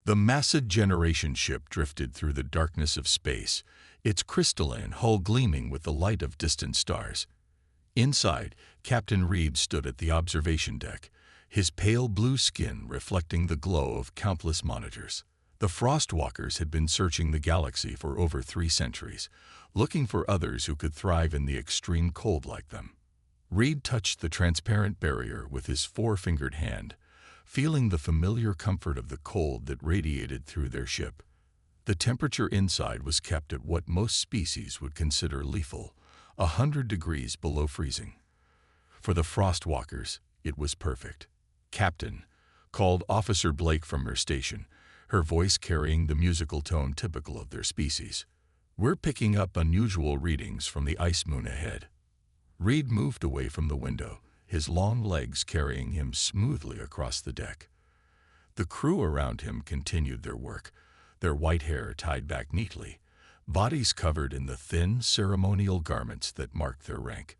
The massive Generation ship drifted through the darkness of space, its crystalline hull gleaming with the light of distant stars. Inside, Captain Reed stood at the observation deck, his pale blue skin reflecting the glow of countless monitors. The Frostwalkers had been searching the galaxy for over 3 centuries, looking for others who could thrive in the extreme cold like them. Reed touched the transparent barrier with his 4-fingered hand, feeling the familiar comfort of the cold that radiated through their ship. The temperature inside was kept at what most species would consider lethal, 100 degrees below freezing. For the Frostwalkers, it was perfect. "Captain," called Officer Blake from her station, her voice carrying the musical tone typical of their species. "We're picking up unusual readings from the ice moon ahead." Reed moved away from the window, his long legs carrying him smoothly across the deck. The crew around him continued their work, their white hair tied back neatly, bodies covered in the thin, ceremonial garments that marked their rank.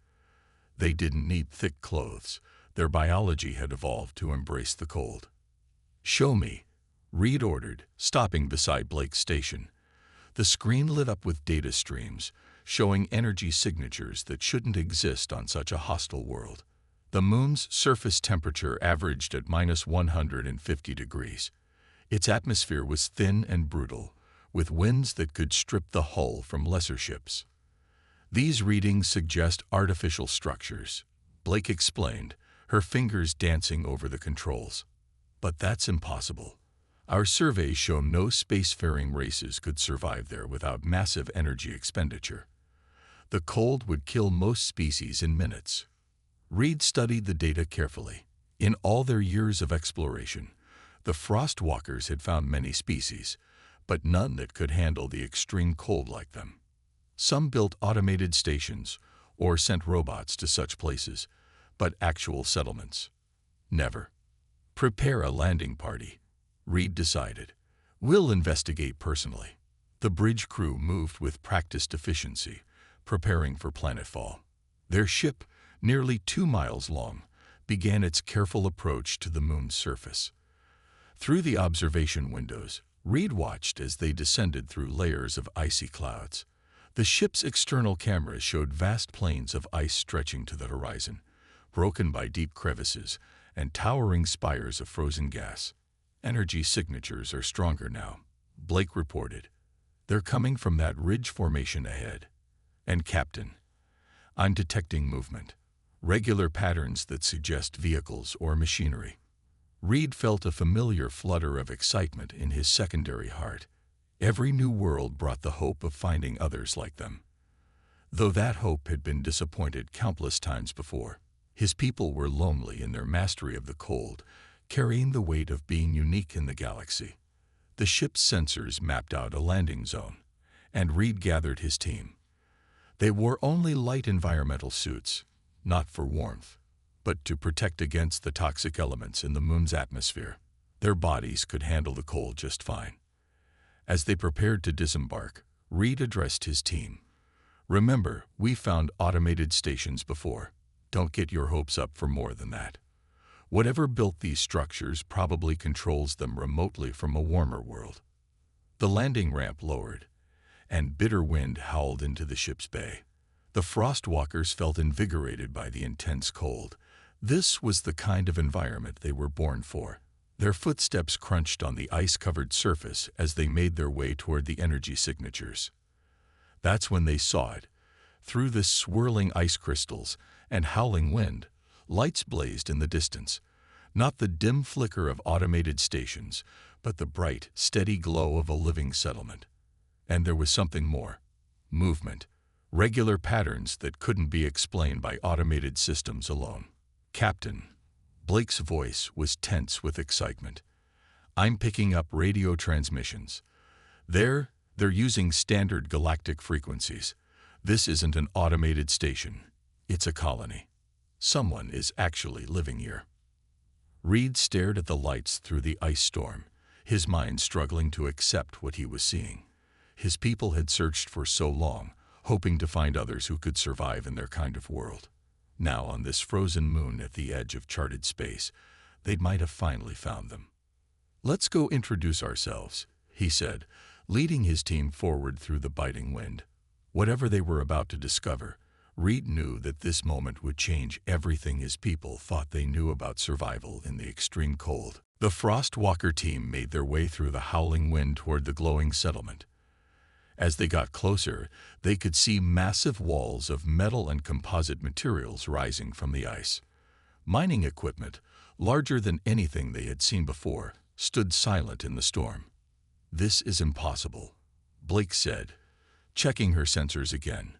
They didn't need thick clothes. Their biology had evolved to embrace the cold. "Show me," Reed ordered, stopping beside Blake's station. The screen lit up with data streams, showing energy signatures that shouldn't exist on such a hostile world. The moon's surface temperature averaged at -150 degrees. Its atmosphere was thin and brutal, with winds that could strip the hull from lesser ships. "These readings suggest artificial structures," Blake explained, her fingers dancing over the controls. "But that's impossible. Our surveys show no spacefaring races could survive there without massive energy expenditure. The cold would kill most species in minutes." Reed studied the data carefully. In all their years of exploration, the Frostwalkers had found many species, but none that could handle the extreme cold like them. Some built automated stations or sent robots to such places, but actual settlements? Never. "Prepare a landing party," Reed decided. "We'll investigate personally." The bridge crew moved with practiced efficiency, preparing for planetfall. Their ship, nearly 2 miles long, began its careful approach to the moon's surface. Through the observation windows, Reed watched as they descended through layers of icy clouds. The ship's external cameras showed vast plains of ice stretching to the horizon, broken by deep crevices and towering spires of frozen gas. "Energy signatures are stronger now," Blake reported. "They're coming from that ridge formation ahead. And Captain, I'm detecting movement, regular patterns that suggest vehicles or machinery." Reed felt a familiar flutter of excitement in his secondary heart. Every new world brought the hope of finding others like them. Though that hope had been disappointed countless times before, his people were lonely in their mastery of the cold, carrying the weight of being unique in the galaxy. The ship's sensors mapped out a landing zone, and Reed gathered his team. They wore only light environmental suits, not for warmth, but to protect against the toxic elements in the moon's atmosphere. Their bodies could handle the cold just fine. As they prepared to disembark, Reed addressed his team. "Remember, we found automated stations before. Don't get your hopes up for more than that. Whatever built these structures probably controls them remotely from a warmer world." The landing ramp lowered, and bitter wind howled into the ship's bay. The Frostwalkers felt invigorated by the intense cold. This was the kind of environment they were born for. Their footsteps crunched on the ice-covered surface as they made their way toward the energy signatures. That's when they saw it. Through the swirling ice crystals and howling wind, lights blazed in the distance. Not the dim flicker of automated stations, but the bright, steady glow of a living settlement. And there was something more. Movement. Regular patterns that couldn't be explained by automated systems alone. "Captain," Blake's voice was tense with excitement. "I'm picking up radio transmissions. They're using standard galactic frequencies. This isn't an automated station. It's a colony. Someone is actually living here." Reed stared at the lights through the ice storm, his mind struggling to accept what he was seeing. His people had searched for so long, hoping to find others who could survive in their kind of world. Now, on this frozen moon at the edge of charted space, they might have finally found them. "Let's go introduce ourselves," he said, leading his team forward through the biting wind. Whatever they were about to discover, Reed knew that this moment would change everything his people thought they knew about survival in the extreme cold. The Frostwalker team made their way through the howling wind toward the glowing settlement. As they got closer, they could see massive walls of metal and composite materials rising from the ice. Mining equipment, larger than anything they had seen before, stood silent in the storm. "This is impossible," Blake said, checking her sensors again.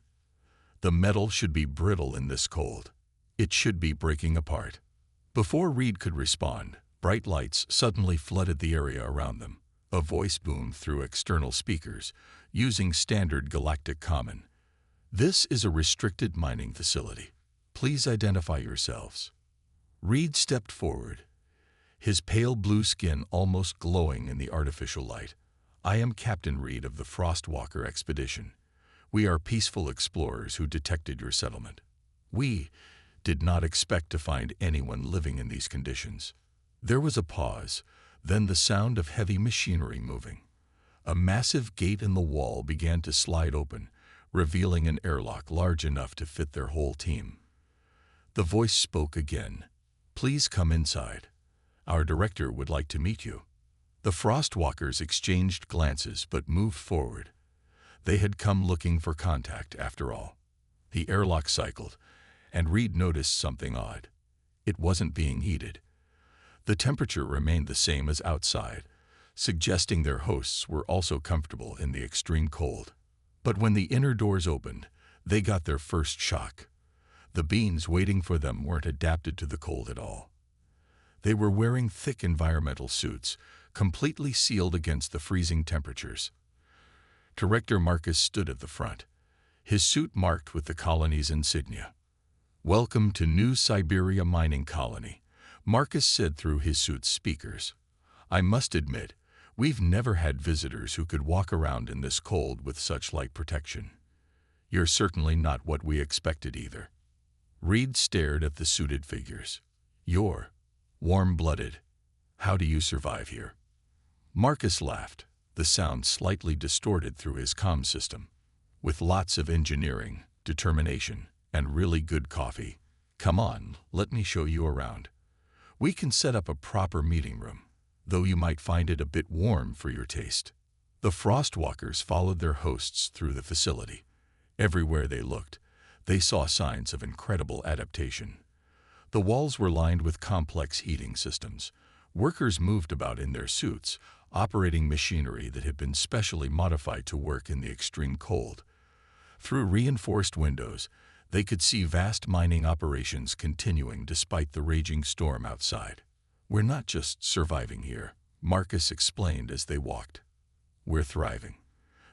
"The metal should be brittle in this cold. It should be breaking apart." Before Reed could respond, bright lights suddenly flooded the area around them. A voice boomed through external speakers, using standard galactic common. "This is a restricted mining facility. Please identify yourselves." Reed stepped forward, his pale blue skin almost glowing in the artificial light. "I am Captain Reed of the Frostwalker expedition. We are peaceful explorers who detected your settlement. We did not expect to find anyone living in these conditions." There was a pause, then the sound of heavy machinery moving. A massive gate in the wall began to slide open, revealing an airlock large enough to fit their whole team. The voice spoke again. "Please come inside. Our director would like to meet you." The Frostwalkers exchanged glances but moved forward. They had come looking for contact, after all. The airlock cycled, and Reed noticed something odd. It wasn't being heated. The temperature remained the same as outside, suggesting their hosts were also comfortable in the extreme cold. But when the inner doors opened, they got their first shock. The beings waiting for them weren't adapted to the cold at all. They were wearing thick environmental suits, completely sealed against the freezing temperatures. Director Marcus stood at the front, his suit marked with the colony's insignia. "Welcome to New Siberia Mining Colony," Marcus said through his suit's speakers. "I must admit, we've never had visitors who could walk around in this cold with such light protection. You're certainly not what we expected either." Reed stared at the suited figures. "You're warm-blooded. How do you survive here?" Marcus laughed, the sound slightly distorted through his comm system. "With lots of engineering, determination, and really good coffee. Come on, let me show you around. We can set up a proper meeting room, though you might find it a bit warm for your taste." The Frostwalkers followed their hosts through the facility. Everywhere they looked, they saw signs of incredible adaptation. The walls were lined with complex heating systems. Workers moved about in their suits, operating machinery that had been specially modified to work in the extreme cold. Through reinforced windows, they could see vast mining operations continuing despite the raging storm outside. "We're not just surviving here," Marcus explained as they walked. "We're thriving.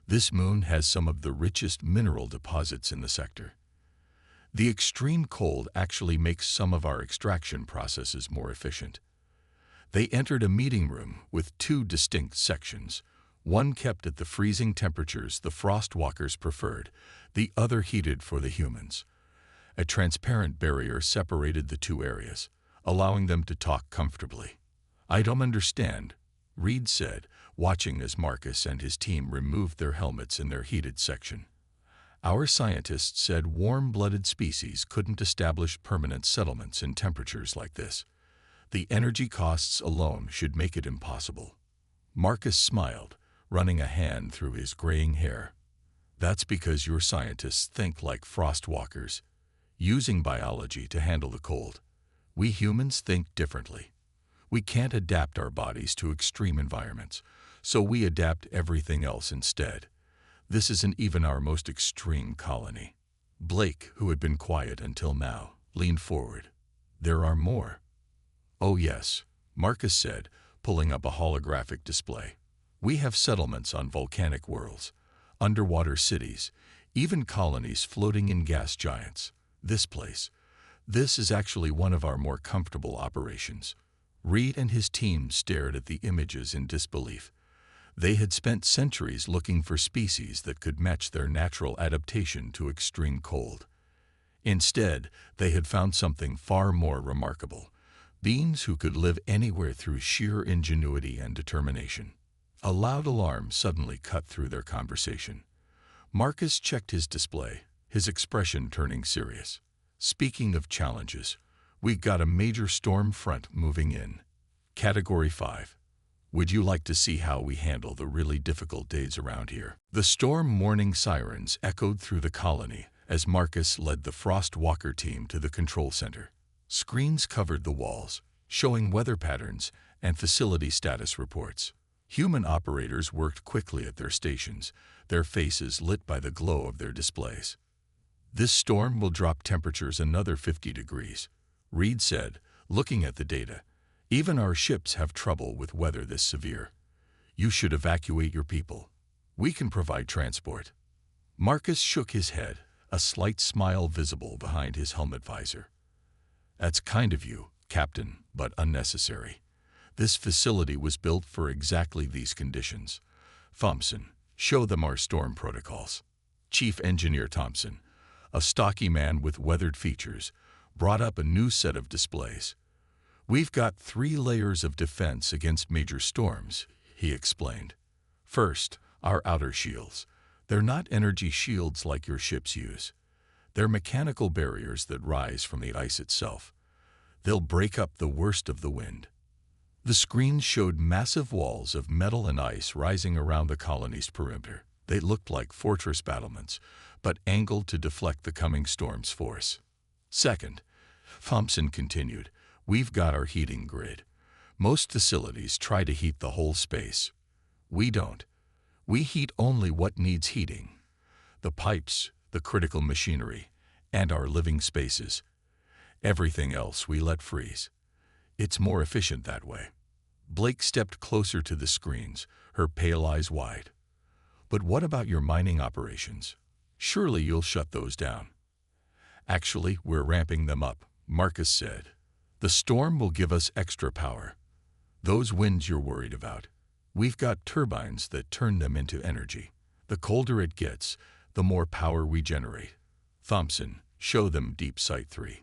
This moon has some of the richest mineral deposits in the sector. The extreme cold actually makes some of our extraction processes more efficient." They entered a meeting room with two distinct sections, one kept at the freezing temperatures the Frostwalkers preferred, the other heated for the humans. A transparent barrier separated the two areas, allowing them to talk comfortably. "I don't understand," Reed said, watching as Marcus and his team removed their helmets in their heated section. "Our scientists said warm-blooded species couldn't establish permanent settlements in temperatures like this. The energy costs alone should make it impossible." Marcus smiled, running a hand through his graying hair. "That's because your scientists think like Frostwalkers, using biology to handle the cold. We humans think differently. We can't adapt our bodies to extreme environments, so we adapt everything else instead. This isn't even our most extreme colony." Blake, who had been quiet until now, leaned forward. "There are more." "Oh yes," Marcus said, pulling up a holographic display. "We have settlements on volcanic worlds, underwater cities, even colonies floating in gas giants. This is actually one of our more comfortable operations." Reed and his team stared at the images in disbelief. They had spent centuries looking for species that could match their natural adaptation to extreme cold. Instead, they had found something far more remarkable: Beings who could live anywhere through sheer ingenuity and determination. A loud alarm suddenly cut through their conversation. Marcus checked his display, his expression turning serious. Speaking of challenges, we got a major storm front moving in. Category 5. Would you like to see how we handle the really difficult days around here? The storm warning sirens echoed through the colony as Marcus led the Frost Walker team to the control center. Screens covered the walls, showing weather patterns and facility status reports. Human operators worked quickly at their stations, their faces lit by the glow of their displays. This storm will drop temperatures another 50 degrees, Reed said, looking at the data. Even our ships have trouble with weather this severe. You should evacuate your people. We can provide transport. Marcus shook his head, a slight smile visible behind his helmet visor. That's kind of you, Captain, but unnecessary. This facility was built for exactly these conditions. Thompson, show them our storm protocols. Chief Engineer Thompson, a stocky man with weathered features, brought up a new set of displays. We've got 3 layers of defense against major storms, he explained. First, our outer shields. They're not energy shields like your ships use. They're mechanical barriers that rise from the ice itself. They'll break up the worst of the wind. The screen showed massive walls of metal and ice rising around the colony's perimeter. They looked like fortress battlements, but angled to deflect the coming storm's force. Second, Thompson continued, we've got our heating grid. Most facilities try to heat the whole space. We don't. We heat only what needs heating. The pipes, the critical machinery, and our living spaces. Everything else we let freeze. It's more efficient that way. Blake stepped closer to the screens, her pale eyes wide. But what about your mining operations? Surely you'll shut those down. Actually, we're ramping them up, Marcus said. The storm will give us extra power. Those winds you're worried about. We've got turbines that turn them into energy. The colder it gets, the more power we generate. Thompson, show them Deep Sight 3.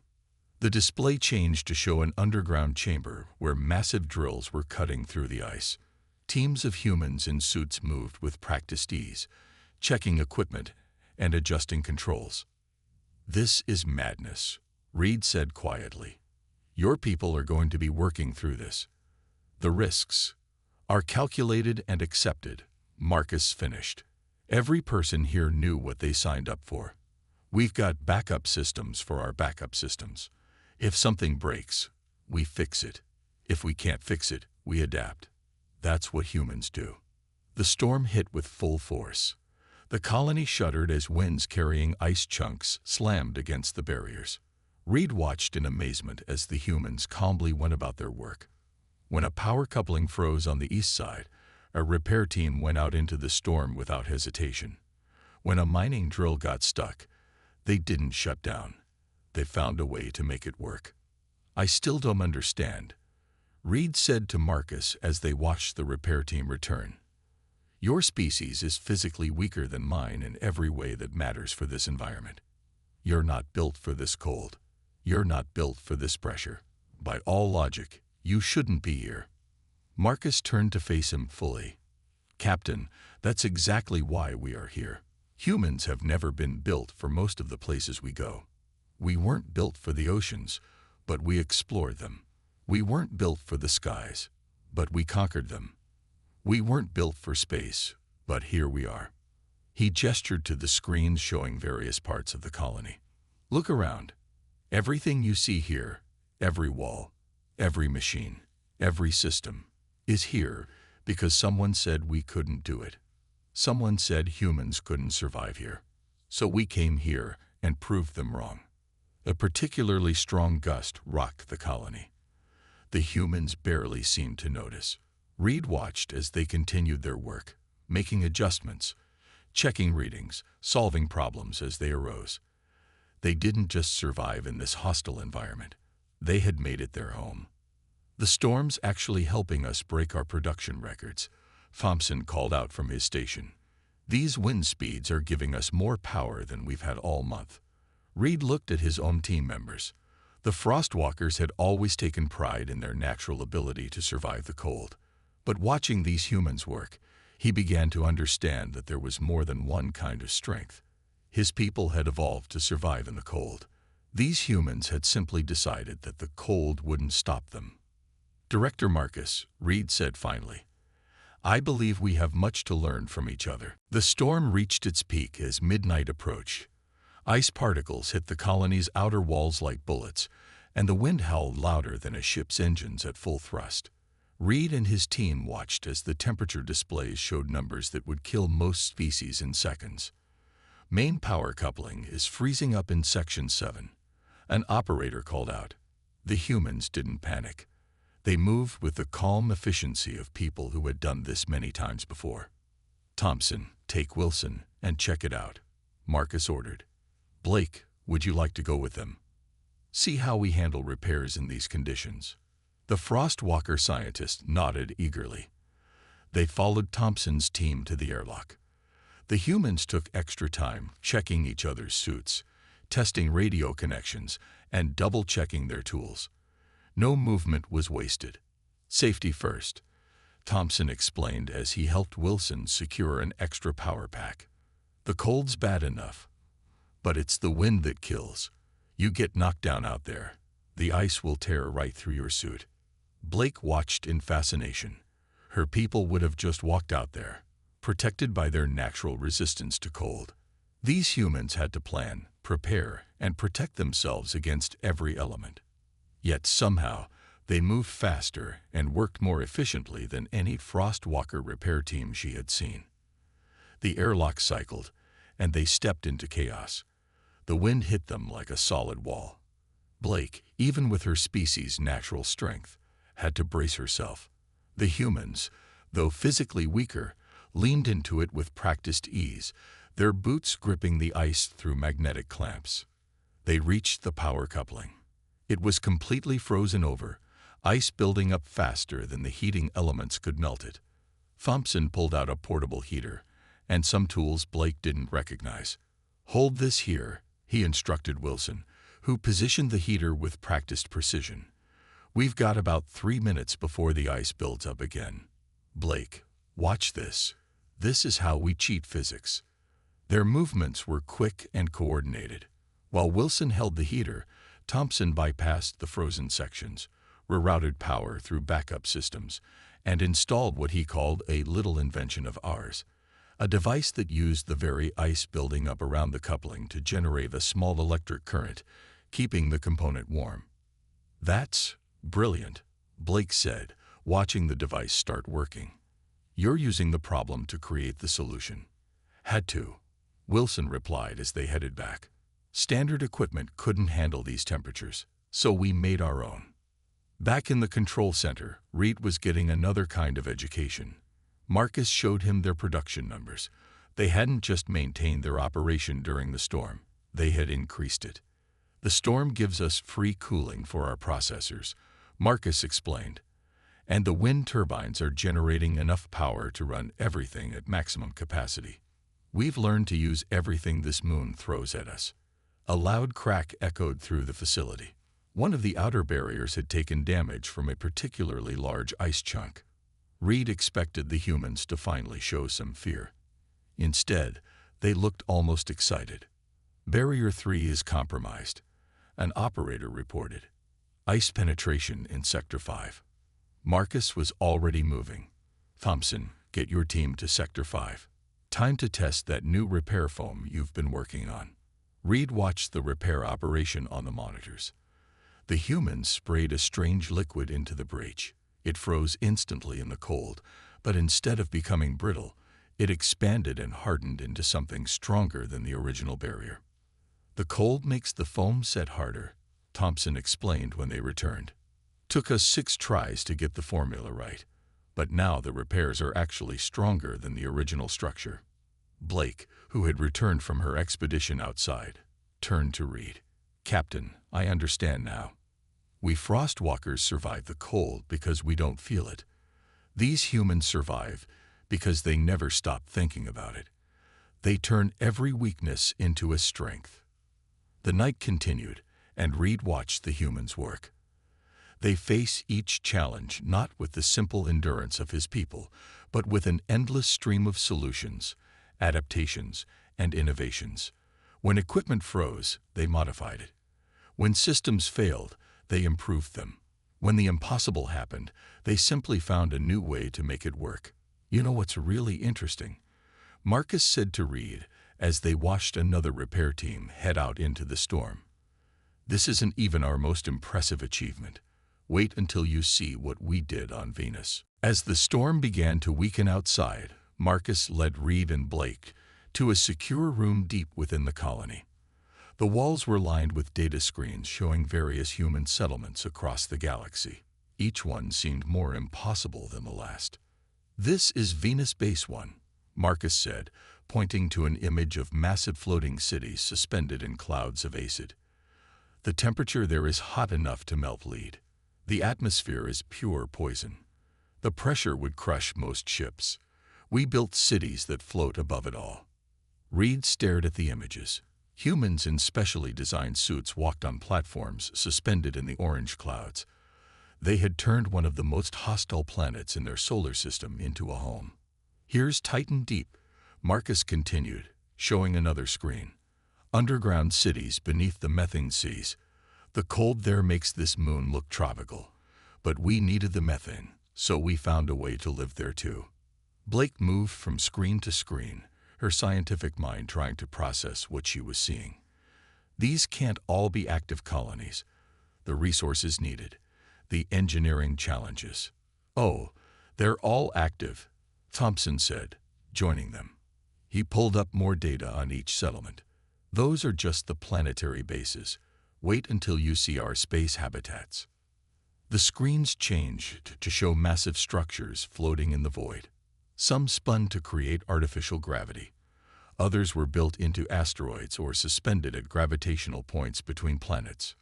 The display changed to show an underground chamber where massive drills were cutting through the ice. Teams of humans in suits moved with practiced ease, checking equipment and adjusting controls. This is madness, Reed said quietly. Your people are going to be working through this. The risks are calculated and accepted, Marcus finished. Every person here knew what they signed up for. We've got backup systems for our backup systems. If something breaks, we fix it. If we can't fix it, we adapt. That's what humans do. The storm hit with full force. The colony shuddered as winds carrying ice chunks slammed against the barriers. Reed watched in amazement as the humans calmly went about their work. When a power coupling froze on the east side, a repair team went out into the storm without hesitation. When a mining drill got stuck, they didn't shut down. They found a way to make it work. I still don't understand, Reed said to Marcus as they watched the repair team return. Your species is physically weaker than mine in every way that matters for this environment. You're not built for this cold. You're not built for this pressure. By all logic, you shouldn't be here. Marcus turned to face him fully. Captain, that's exactly why we are here. Humans have never been built for most of the places we go. We weren't built for the oceans, but we explored them. We weren't built for the skies, but we conquered them. We weren't built for space, but here we are. He gestured to the screens showing various parts of the colony. Look around. Everything you see here, every wall, every machine, every system, is here because someone said we couldn't do it. Someone said humans couldn't survive here. So we came here and proved them wrong. A particularly strong gust rocked the colony. The humans barely seemed to notice. Reed watched as they continued their work, making adjustments, checking readings, solving problems as they arose. They didn't just survive in this hostile environment. They had made it their home. The storm's actually helping us break our production records, Thompson called out from his station. These wind speeds are giving us more power than we've had all month. Reed looked at his own team members. The Frostwalkers had always taken pride in their natural ability to survive the cold. But watching these humans work, he began to understand that there was more than one kind of strength. His people had evolved to survive in the cold. These humans had simply decided that the cold wouldn't stop them. "Director Marcus," Reed said finally, "I believe we have much to learn from each other." The storm reached its peak as midnight approached. Ice particles hit the colony's outer walls like bullets, and the wind howled louder than a ship's engines at full thrust. Reed and his team watched as the temperature displays showed numbers that would kill most species in seconds. "Main power coupling is freezing up in Section 7. An operator called out. The humans didn't panic. They moved with the calm efficiency of people who had done this many times before. "Thompson, take Wilson and check it out," Marcus ordered. "Blake, would you like to go with them? See how we handle repairs in these conditions." The Frostwalker scientist nodded eagerly. They followed Thompson's team to the airlock. The humans took extra time checking each other's suits, testing radio connections, and double-checking their tools. No movement was wasted. "Safety first," Thompson explained as he helped Wilson secure an extra power pack. "The cold's bad enough, but it's the wind that kills. You get knocked down out there, the ice will tear right through your suit." Blake watched in fascination. Her people would have just walked out there, protected by their natural resistance to cold. These humans had to plan, prepare, and protect themselves against every element. Yet somehow, they moved faster and worked more efficiently than any Frostwalker repair team she had seen. The airlock cycled, and they stepped into chaos. The wind hit them like a solid wall. Blake, even with her species' natural strength, had to brace herself. The humans, though physically weaker, leaned into it with practiced ease, their boots gripping the ice through magnetic clamps. They reached the power coupling. It was completely frozen over, ice building up faster than the heating elements could melt it. Thompson pulled out a portable heater, and some tools Blake didn't recognize. "Hold this here," he instructed Wilson, who positioned the heater with practiced precision. "We've got about 3 minutes before the ice builds up again. Blake, watch this. This is how we cheat physics." Their movements were quick and coordinated. While Wilson held the heater, Thompson bypassed the frozen sections, rerouted power through backup systems, and installed what he called a little invention of ours, a device that used the very ice building up around the coupling to generate a small electric current, keeping the component warm. "That's brilliant," Blake said, watching the device start working. "You're using the problem to create the solution." "Had to," Wilson replied as they headed back. "Standard equipment couldn't handle these temperatures, so we made our own." Back in the control center, Reed was getting another kind of education. Marcus showed him their production numbers. They hadn't just maintained their operation during the storm, they had increased it. "The storm gives us free cooling for our processors," Marcus explained, "and the wind turbines are generating enough power to run everything at maximum capacity. We've learned to use everything this moon throws at us." A loud crack echoed through the facility. One of the outer barriers had taken damage from a particularly large ice chunk. Reed expected the humans to finally show some fear. Instead, they looked almost excited. "Barrier 3 is compromised," an operator reported. "Ice penetration in Sector 5. Marcus was already moving. "Thompson, get your team to Sector 5. Time to test that new repair foam you've been working on." Reed watched the repair operation on the monitors. The humans sprayed a strange liquid into the breach. It froze instantly in the cold, but instead of becoming brittle, it expanded and hardened into something stronger than the original barrier. "The cold makes the foam set harder," Thompson explained when they returned. "Took us 6 tries to get the formula right, but now the repairs are actually stronger than the original structure." Blake, who had returned from her expedition outside, turned to Reed. "Captain, I understand now. We Frostwalkers survive the cold because we don't feel it. These humans survive because they never stop thinking about it. They turn every weakness into a strength." The night continued, and Reed watched the humans work. They face each challenge not with the simple endurance of his people, but with an endless stream of solutions, adaptations, and innovations. When equipment froze, they modified it. When systems failed, they improved them. When the impossible happened, they simply found a new way to make it work. You know what's really interesting? Marcus said to Reed as they watched another repair team head out into the storm. This isn't even our most impressive achievement. Wait until you see what we did on Venus. As the storm began to weaken outside, Marcus led Reed and Blake to a secure room deep within the colony. The walls were lined with data screens showing various human settlements across the galaxy. Each one seemed more impossible than the last. "This is Venus Base 1, Marcus said, pointing to an image of massive floating cities suspended in clouds of acid. "The temperature there is hot enough to melt lead. The atmosphere is pure poison. The pressure would crush most ships. We built cities that float above it all." Reed stared at the images. Humans in specially designed suits walked on platforms suspended in the orange clouds. They had turned one of the most hostile planets in their solar system into a home. "Here's Titan Deep," Marcus continued, showing another screen. "Underground cities beneath the methane seas. The cold there makes this moon look tropical. But we needed the methane, so we found a way to live there too." Blake moved from screen to screen, her scientific mind trying to process what she was seeing. These can't all be active colonies. The resources needed, the engineering challenges. "Oh, they're all active," Thompson said, joining them. He pulled up more data on each settlement. "Those are just the planetary bases. Wait until you see our space habitats." The screens changed to show massive structures floating in the void. Some spun to create artificial gravity. Others were built into asteroids or suspended at gravitational points between planets.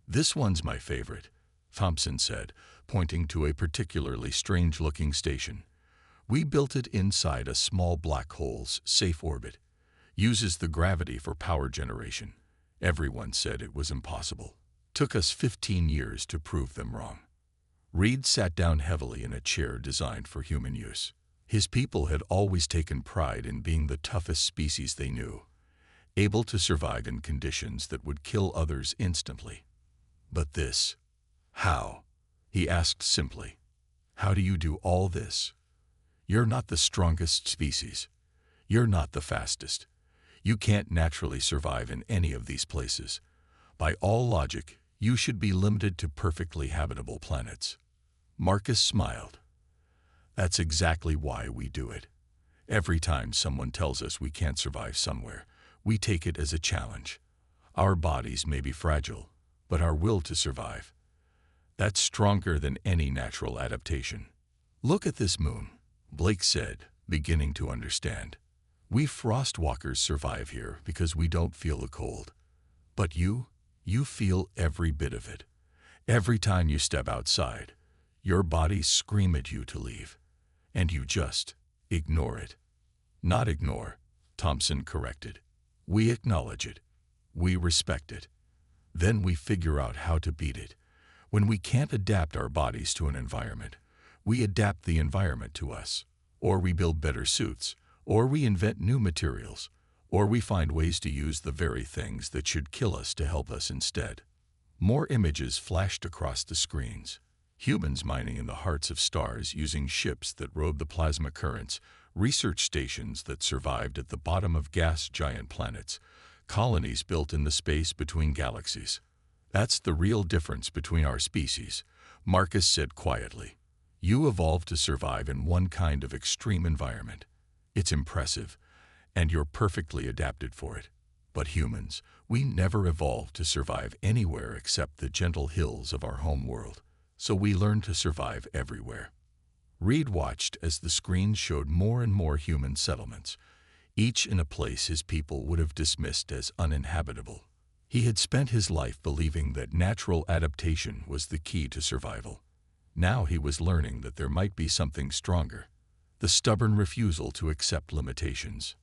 "This one's my favorite," Thompson said, pointing to a particularly strange-looking station. "We built it inside a small black hole's safe orbit. Uses the gravity for power generation. Everyone said it was impossible. Took us 15 years to prove them wrong." Reed sat down heavily in a chair designed for human use. His people had always taken pride in being the toughest species they knew, able to survive in conditions that would kill others instantly. "But this, how?" he asked simply. "How do you do all this? You're not the strongest species. You're not the fastest. You can't naturally survive in any of these places. By all logic, you should be limited to perfectly habitable planets." Marcus smiled. "That's exactly why we do it. Every time someone tells us we can't survive somewhere, we take it as a challenge. Our bodies may be fragile, but our will to survive, that's stronger than any natural adaptation." "Look at this moon," Blake said, beginning to understand. "We frostwalkers survive here because we don't feel the cold. But you feel every bit of it. Every time you step outside, your bodies scream at you to leave. And you just ignore it." "Not ignore," Thompson corrected. "We acknowledge it. We respect it. Then we figure out how to beat it. When we can't adapt our bodies to an environment, we adapt the environment to us. Or we build better suits. Or we invent new materials. Or we find ways to use the very things that should kill us to help us instead." More images flashed across the screens. Humans mining in the hearts of stars using ships that rode the plasma currents, research stations that survived at the bottom of gas giant planets, colonies built in the space between galaxies. "That's the real difference between our species," Marcus said quietly. "You evolved to survive in one kind of extreme environment. It's impressive, and you're perfectly adapted for it. But humans, we never evolved to survive anywhere except the gentle hills of our home world. So we learned to survive everywhere." Reed watched as the screen showed more and more human settlements, each in a place his people would have dismissed as uninhabitable. He had spent his life believing that natural adaptation was the key to survival. Now he was learning that there might be something stronger: the stubborn refusal to accept limitations.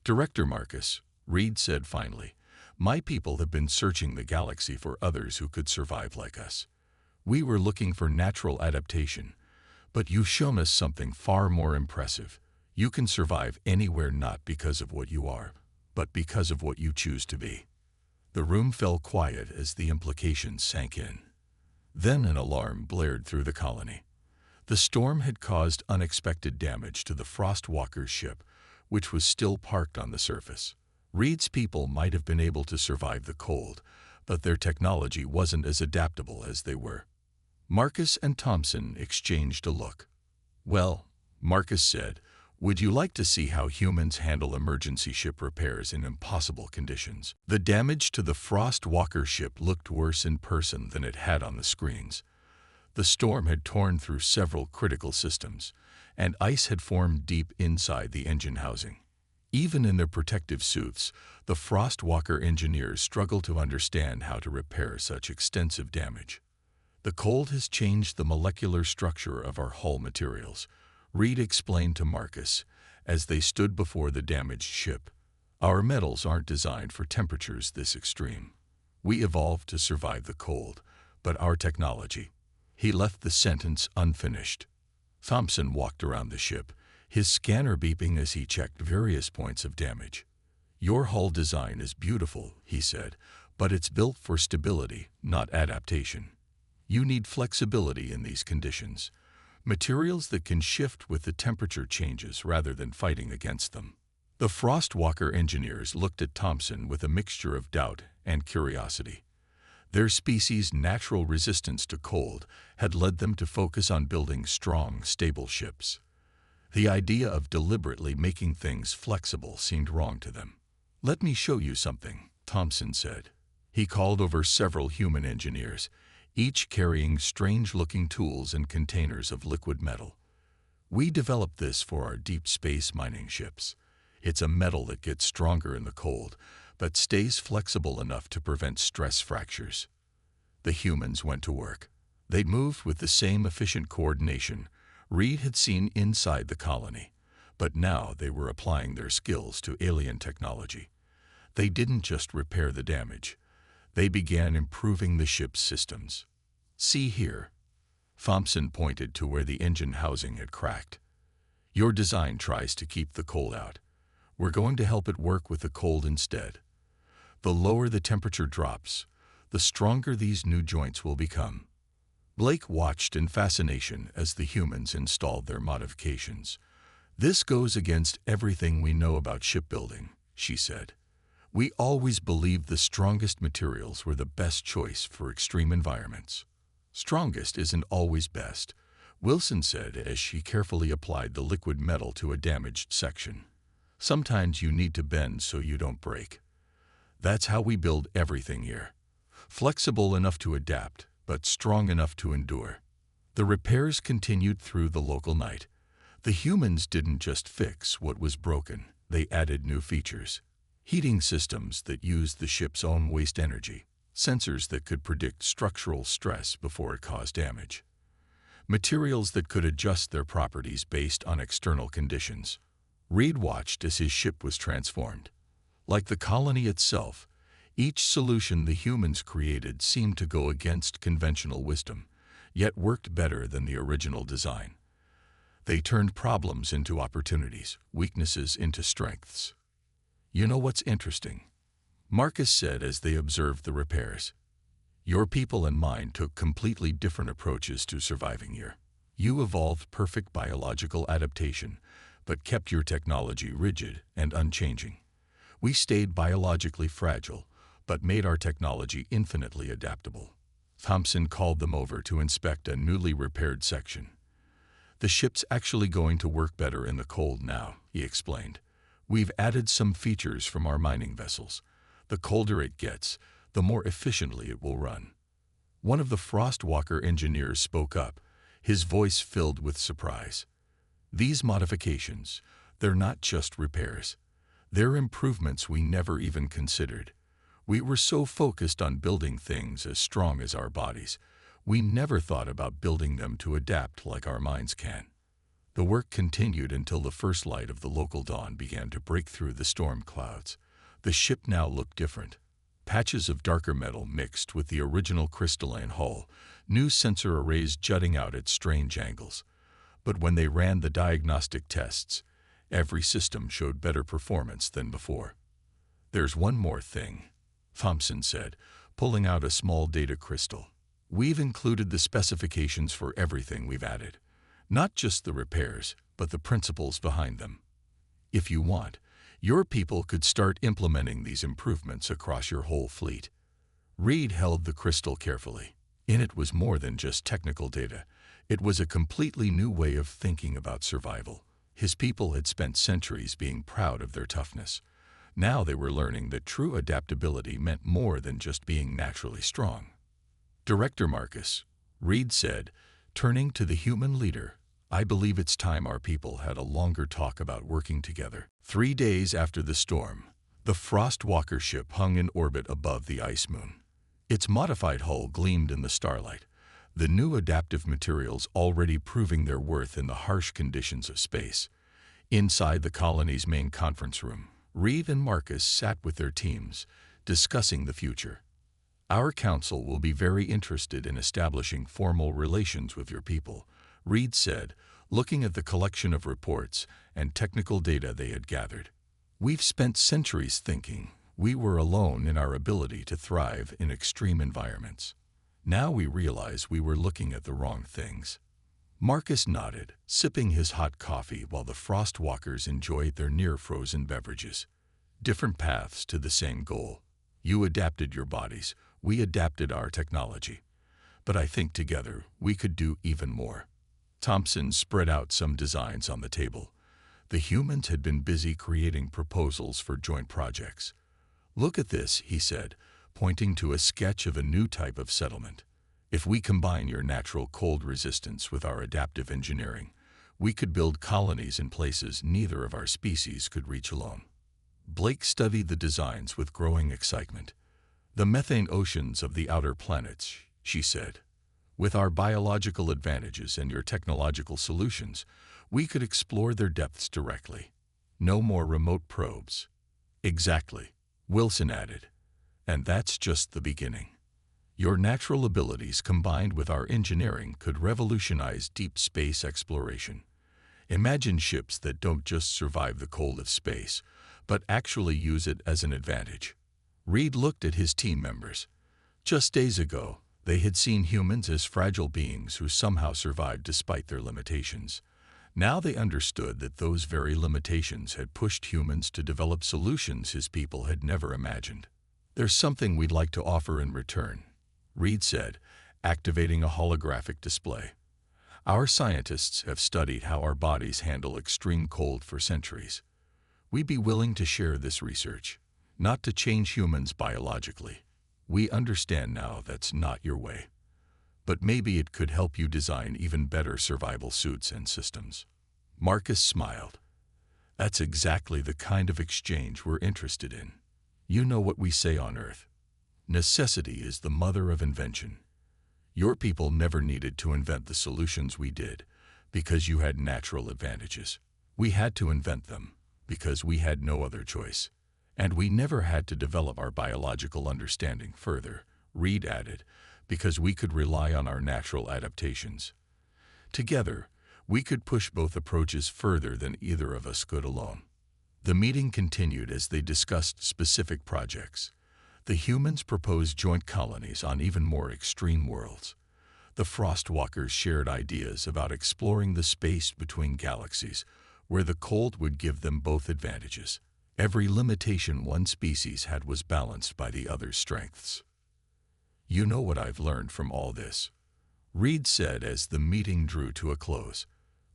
"Director Marcus," Reed said finally, My people have been searching the galaxy for others who could survive like us. We were looking for natural adaptation, but you've shown us something far more impressive. You can survive anywhere not because of what you are, but because of what you choose to be." The room fell quiet as the implications sank in. Then an alarm blared through the colony. The storm had caused unexpected damage to the Frostwalker's ship, which was still parked on the surface. Reed's people might have been able to survive the cold, but their technology wasn't as adaptable as they were. Marcus and Thompson exchanged a look. "Well," Marcus said, "would you like to see how humans handle emergency ship repairs in impossible conditions?" The damage to the Frostwalker ship looked worse in person than it had on the screens. The storm had torn through several critical systems, and ice had formed deep inside the engine housing. Even in their protective suits, the Frostwalker engineers struggled to understand how to repair such extensive damage. "The cold has changed the molecular structure of our hull materials," Reed explained to Marcus as they stood before the damaged ship. "Our metals aren't designed for temperatures this extreme. We evolved to survive the cold, but our technology—" He left the sentence unfinished. Thompson walked around the ship, his scanner beeping as he checked various points of damage. "Your hull design is beautiful," he said, "but it's built for stability, not adaptation. You need flexibility in these conditions, materials that can shift with the temperature changes rather than fighting against them." The Frostwalker engineers looked at Thompson with a mixture of doubt and curiosity. Their species' natural resistance to cold had led them to focus on building strong, stable ships. The idea of deliberately making things flexible seemed wrong to them. "Let me show you something," Thompson said. He called over several human engineers, each carrying strange-looking tools and containers of liquid metal. "We developed this for our deep space mining ships. It's a metal that gets stronger in the cold, but stays flexible enough to prevent stress fractures." The humans went to work. They moved with the same efficient coordination Reed had seen inside the colony, but now they were applying their skills to alien technology. They didn't just repair the damage. They began improving the ship's systems. "See here." Thompson pointed to where the engine housing had cracked. "Your design tries to keep the cold out. We're going to help it work with the cold instead. The lower the temperature drops, the stronger these new joints will become." Blake watched in fascination as the humans installed their modifications. "This goes against everything we know about shipbuilding," she said. "We always believed the strongest materials were the best choice for extreme environments." "Strongest isn't always best," Wilson said as she carefully applied the liquid metal to a damaged section. "Sometimes you need to bend so you don't break. That's how we build everything here. Flexible enough to adapt, but strong enough to endure." The repairs continued through the local night. The humans didn't just fix what was broken, they added new features. Heating systems that used the ship's own waste energy, sensors that could predict structural stress before it caused damage, materials that could adjust their properties based on external conditions. Reed watched as his ship was transformed. Like the colony itself, each solution the humans created seemed to go against conventional wisdom, yet worked better than the original design. They turned problems into opportunities, weaknesses into strengths. "You know what's interesting?" Marcus said as they observed the repairs. "Your people and mine took completely different approaches to surviving here. You evolved perfect biological adaptation, but kept your technology rigid and unchanging. We stayed biologically fragile, but made our technology infinitely adaptable." Thompson called them over to inspect a newly repaired section. "The ship's actually going to work better in the cold now," he explained. "We've added some features from our mining vessels. The colder it gets, the more efficiently it will run." One of the Frostwalker engineers spoke up, his voice filled with surprise. "These modifications, they're not just repairs. They're improvements we never even considered. We were so focused on building things as strong as our bodies, we never thought about building them to adapt like our minds can." The work continued until the first light of the local dawn began to break through the storm clouds. The ship now looked different. patches of darker metal mixed with the original crystalline hull, new sensor arrays jutting out at strange angles. But when they ran the diagnostic tests, every system showed better performance than before. "There's one more thing," Thompson said, pulling out a small data crystal. "We've included the specifications for everything we've added. Not just the repairs, but the principles behind them. If you want, your people could start implementing these improvements across your whole fleet." Reed held the crystal carefully. In it was more than just technical data. It was a completely new way of thinking about survival. His people had spent centuries being proud of their toughness. Now they were learning that true adaptability meant more than just being naturally strong. "Director Marcus," Reed said, turning to the human leader, "I believe it's time our people had a longer talk about working together." 3 days after the storm, the Frostwalker ship hung in orbit above the ice moon. Its modified hull gleamed in the starlight, the new adaptive materials already proving their worth in the harsh conditions of space. Inside the colony's main conference room, Reed and Marcus sat with their teams, discussing the future. "Our council will be very interested in establishing formal relations with your people," Reed said, looking at the collection of reports and technical data they had gathered. "We've spent centuries thinking we were alone in our ability to thrive in extreme environments. Now we realize we were looking at the wrong things." Marcus nodded, sipping his hot coffee while the Frostwalkers enjoyed their near-frozen beverages. "Different paths to the same goal. You adapted your bodies, we adapted our technology. But I think together we could do even more." Thompson spread out some designs on the table. The humans had been busy creating proposals for joint projects. "Look at this," he said, pointing to a sketch of a new type of settlement. "If we combine your natural cold resistance with our adaptive engineering, we could build colonies in places neither of our species could reach alone." Blake studied the designs with growing excitement. "The methane oceans of the outer planets," she said. "With our biological advantages and your technological solutions, we could explore their depths directly. No more remote probes." "Exactly," Wilson added. "And that's just the beginning. Your natural abilities combined with our engineering could revolutionize deep space exploration. Imagine ships that don't just survive the cold of space, but actually use it as an advantage." Reed looked at his team members. Just days ago, they had seen humans as fragile beings who somehow survived despite their limitations. Now they understood that those very limitations had pushed humans to develop solutions his people had never imagined. "There's something we'd like to offer in return," Reed said, activating a holographic display. "Our scientists have studied how our bodies handle extreme cold for centuries. We'd be willing to share this research, not to change humans biologically. We understand now that's not your way. But maybe it could help you design even better survival suits and systems." Marcus smiled. "That's exactly the kind of exchange we're interested in. You know what we say on Earth. Necessity is the mother of invention. Your people never needed to invent the solutions we did because you had natural advantages. We had to invent them because we had no other choice. And we never had to develop our biological understanding further," Reed added, "because we could rely on our natural adaptations. Together, we could push both approaches further than either of us could alone." The meeting continued as they discussed specific projects. The humans proposed joint colonies on even more extreme worlds. The Frostwalkers shared ideas about exploring the space between galaxies, where the cold would give them both advantages. Every limitation one species had was balanced by the other's strengths. "You know what I've learned from all this," Reed said as the meeting drew to a close.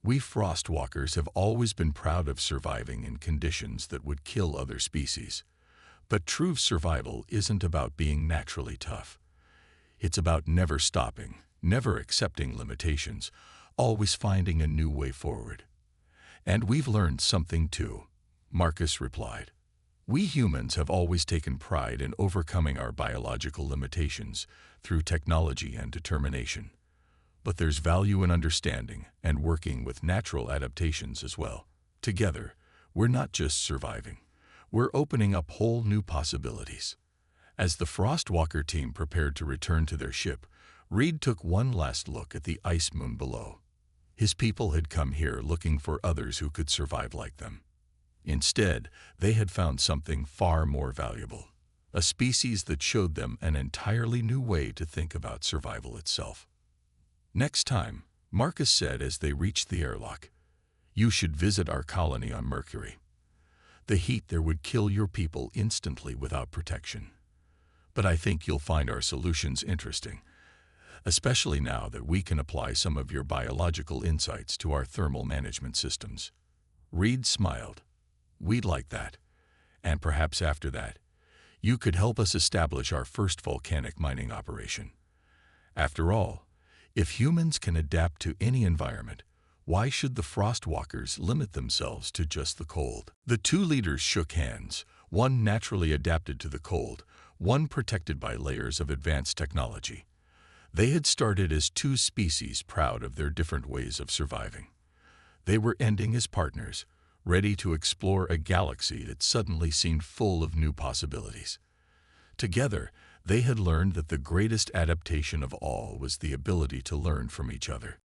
"We Frostwalkers have always been proud of surviving in conditions that would kill other species. But true survival isn't about being naturally tough. It's about never stopping, never accepting limitations, always finding a new way forward." "And we've learned something too," Marcus replied. "We humans have always taken pride in overcoming our biological limitations through technology and determination. But there's value in understanding and working with natural adaptations as well. Together, we're not just surviving. We're opening up whole new possibilities." As the Frostwalker team prepared to return to their ship, Reed took one last look at the ice moon below. His people had come here looking for others who could survive like them. Instead, they had found something far more valuable, a species that showed them an entirely new way to think about survival itself. Next time, Marcus said as they reached the airlock, "You should visit our colony on Mercury. The heat there would kill your people instantly without protection. But I think you'll find our solutions interesting, especially now that we can apply some of your biological insights to our thermal management systems." Reed smiled. "We'd like that. And perhaps after that, you could help us establish our first volcanic mining operation. After all, if humans can adapt to any environment, why should the Frostwalkers limit themselves to just the cold?" The two leaders shook hands, one naturally adapted to the cold, one protected by layers of advanced technology. They had started as two species proud of their different ways of surviving. They were ending as partners, ready to explore a galaxy that suddenly seemed full of new possibilities. Together, they had learned that the greatest adaptation of all was the ability to learn from each other.